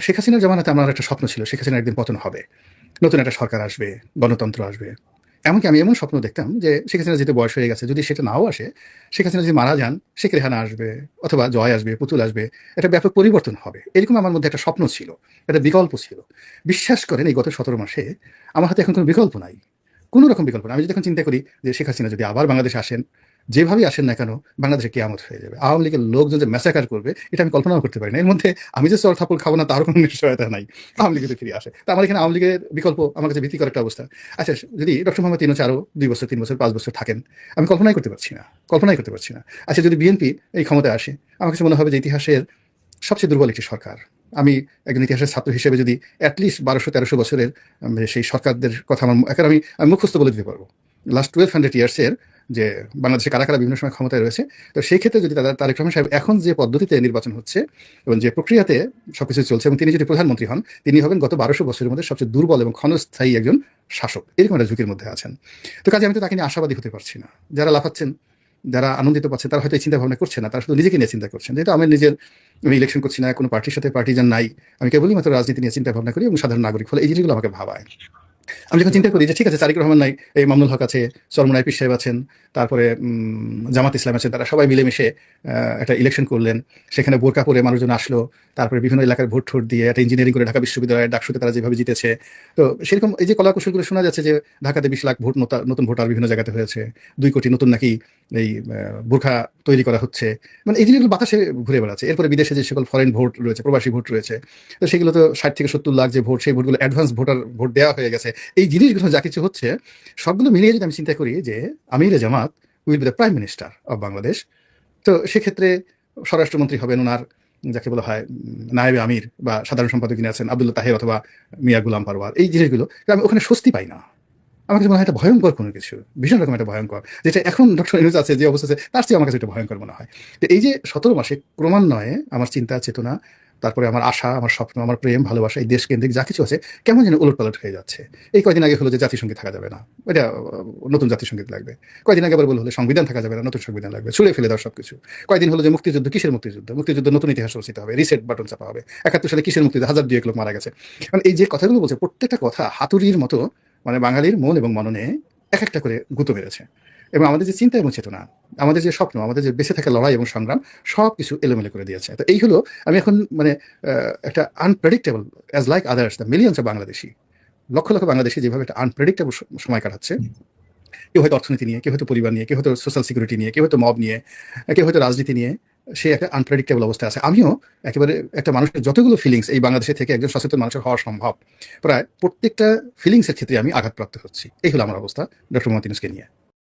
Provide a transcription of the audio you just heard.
শেখ হাসিনার জামানাতে আমার একটা স্বপ্ন ছিল শেখ হাসিনার একদিন পতন হবে, নতুন একটা সরকার আসবে, গণতন্ত্র আসবে। এমনকি আমি এমন স্বপ্ন দেখতাম যে শেখ হাসিনা যেহেতু বয়স হয়ে গেছে, যদি সেটা নাও আসে, শেখ হাসিনা যদি মারা যান, শেখ রেহানা আসবে, অথবা জয় আসবে, পুতুল আসবে, একটা ব্যাপক পরিবর্তন হবে, এরকম আমার মধ্যে একটা স্বপ্ন ছিল, একটা বিকল্প ছিল। বিশ্বাস করেন এই গত 17 মাসে আমার হাতে এখন কোনো বিকল্প নাই, কোনো রকম বিকল্প না। আমি যদি এখন চিন্তা করি যে শেখ হাসিনা যদি আবার বাংলাদেশে আসেন, যেভাবেই আসেন না কেন, বাংলাদেশে কেয়ামত হয়ে যাবে, আওয়ামী লীগের লোকজন যে ম্যাসাকার করবে, এটা আমি কল্পনাও করতে পারি না। এর মধ্যে আমি যে চল থাপড় খাবো না তার কোনো নিশ্চয়তা নাই, আওয়ামী লীগ যদি ফিরে আসে। তো আমার এখানে আওয়ামী লীগের বিকল্প আমার কাছে ভীতিকর একটা অবস্থা। আচ্ছা, যদি ডক্টর মোহাম্মদ ইউনূস আরো 2 বছর, 3 বছর, 5 বছর থাকেন, আমি কল্পনাই করতে পারছি না, কল্পনাই করতে পারছি না। আচ্ছা, যদি বিএনপি এই ক্ষমতায় আসে, আমার কাছে মনে হবে যে ইতিহাসের সবচেয়ে দুর্বল একটি সরকার। আমি একজন ইতিহাসের ছাত্র হিসেবে যদি অ্যাটলিস্ট 1200-1300 বছরের সেই সরকারদের কথা আমার এখন আমি মুখস্থ বলে দিতে পারবো, লাস্ট 1200 ইয়ার্সের যে বাংলাদেশে কারা কারা বিভিন্ন সময় ক্ষমতায় রয়েছে। তো সেই ক্ষেত্রে যদি তারেক রহমান সাহেব এখন যে পদ্ধতিতে নির্বাচন হচ্ছে এবং যে প্রক্রিয়াতে সবকিছু চলছে, এবং তিনি যদি প্রধানমন্ত্রী হন, তিনি হবেন গত 1200 বছরের মধ্যে সবচেয়ে দুর্বল এবং ক্ষণস্থায়ী একজন শাসক, এরকম একটা ঝুঁকির মধ্যে আছেন। তো কাজে আমি তো তাকে নিয়ে আশাবাদী হতে পারছি না। যারা লাফাচ্ছেন, যারা আনন্দিত পাচ্ছে, তারা হয়তো এই চিন্তা ভাবনা করছে না, তারা শুধু নিজেকে নিয়ে চিন্তা করছেন। যেহেতু আমি ইলেকশন করছি না, কোনো পার্টির সাথে পার্টিজান নাই, আমি কেবলই মাত্র রাজনীতি নিয়ে চিন্তা ভাবনা করি এবং সাধারণ নাগরিক, ফলে এই জিনিসগুলো আমাকে ভাবায়। আমি যখন চিন্তা করি যে ঠিক আছে, তারিক রহমান নাই, এই মামুনুল হক আছে, চরমোনাই পীর সাহেব আছেন, তারপরে জামাত ইসলাম আছেন, তারা সবাই মিলেমিশে একটা ইলেকশন করলেন, সেখানে বোরকা পরে মানুষজন আসলো, তারপরে বিভিন্ন এলাকার ভোট ঠোট দিয়ে একটা ইঞ্জিনিয়ারিং করে ঢাকা বিশ্ববিদ্যালয়ের ডাকসুতে তারা যেভাবে জিতেছে। তো সেরকম এই যে কলা কৌশলগুলো শোনা যাচ্ছে যে ঢাকাতে 20 লাখ ভোট নতুন ভোটার বিভিন্ন জায়গাতে হয়েছে, 2 কোটি নতুন নাকি এই বোরখা তৈরি করা হচ্ছে, মানে এই জিনিসগুলো বাতাসে ঘুরে বেড়াচ্ছে। এরপরে বিদেশে যে সকল ফরেন ভোট রয়েছে, প্রবাসী ভোট রয়েছে, তো সেগুলো তো 60 থেকে 70 লাখ যে ভোট, সেই ভোটগুলো অ্যাডভান্স ভোট দেওয়া হয়ে গেছে। এই জিনিসগুলো যা কিছু হচ্ছে, সবগুলো মিলিয়ে যদি আমি চিন্তা করি যে Amir Jamaat will be the prime minister of Bangladesh, তো সেক্ষেত্রে স্বরাষ্ট্রমন্ত্রী হবেন ওনার যাকে বলা হয় নায়েবে আমির বা সাধারণ সম্পাদক যিনি আছেন আব্দুল্লাহ তাহের অথবা মিয়া গুলাম পারওয়ার। এই জিনিসগুলো আমি ওখানে স্বস্তি পাই না। আমার কাছে মনে হয় এটা ভয়ঙ্কর কোনো কিছু, ভীষণ রকম একটা ভয়ঙ্কর, যেটা এখন ডক্টর ইউনূস আছে যে অবস্থা আছে, তার চেয়ে আমার কাছে এটা ভয়ঙ্কর মনে হয়। তো এই যে 17 মাসে ক্রমান্বয়ে আমার চিন্তা চেতনা, তারপরে আমার আশা, আমার স্বপ্ন, আমার প্রেম ভালোবাসা, এই দেশ কেন্দ্রিক যা কিছু আছে, কেমন যেন উলটপালট হয়ে যাচ্ছে। এই কয়দিন আগে হলো যে জাতিসংঘে থাকা যাবে না, এটা নতুন জাতিসংগীত লাগবে। কয়দিন আগে আবার হলে সংবিধান থাকা যাবে না, নতুন সংবিধান লাগবে, ছুড়ে ফেলে দেওয়ার সবকিছু। কয়দিন হলো যে মুক্তিযুদ্ধ, কিসের মুক্তিযুদ্ধ, মুক্তিযুদ্ধ নতুন ইতিহাস রচিত হবে, রিসেট বাটন চাপা হবে। 71 সালে কিসের মুক্তিযুদ্ধ, 1002 লোক মারা গেছে। মানে এই যে কথাগুলো বলছে, প্রত্যেকটা কথা হাতুড়ির মতো, মানে বাঙালির মন এবং মননে এক একটা করে গুঁতো মেরেছে। এবং আমাদের যে চিন্তা এবং চেতনা, আমাদের যে স্বপ্ন, আমাদের যে বেঁচে থাকা লড়াই এবং সংগ্রাম, সব কিছু এলোমেলো করে দিয়েছে। তো এই হলো, আমি এখন মানে একটা unpredictable, as like others the millions of Bangladeshi, lakh lakh Bangladeshi যেভাবে একটা আনপ্রেডিক্টেবল সময় কাটাচ্ছে। কেউ হয়তো অর্থনীতি নিয়ে, কেউ হয়তো পরিবার নিয়ে, কেউ হয়তো সোশ্যাল সিকিউরিটি নিয়ে, কেউ হয়তো মব নিয়ে, কেউ হয়তো রাজনীতি নিয়ে, সে একটা আনপ্রেডিক্টেবল অবস্থায় আছে। আমিও একেবারে একটা মানুষের যতগুলো ফিলিংস এই বাংলাদেশে থেকে একজন সচেতন মানুষের হওয়া সম্ভব, প্রায় প্রত্যেকটা ফিলিংসের ক্ষেত্রে আমি আঘাতপ্রাপ্ত হচ্ছি। এই হলো আমার অবস্থা ডক্টর মোহাম্মদ ইউনূসকে নিয়ে।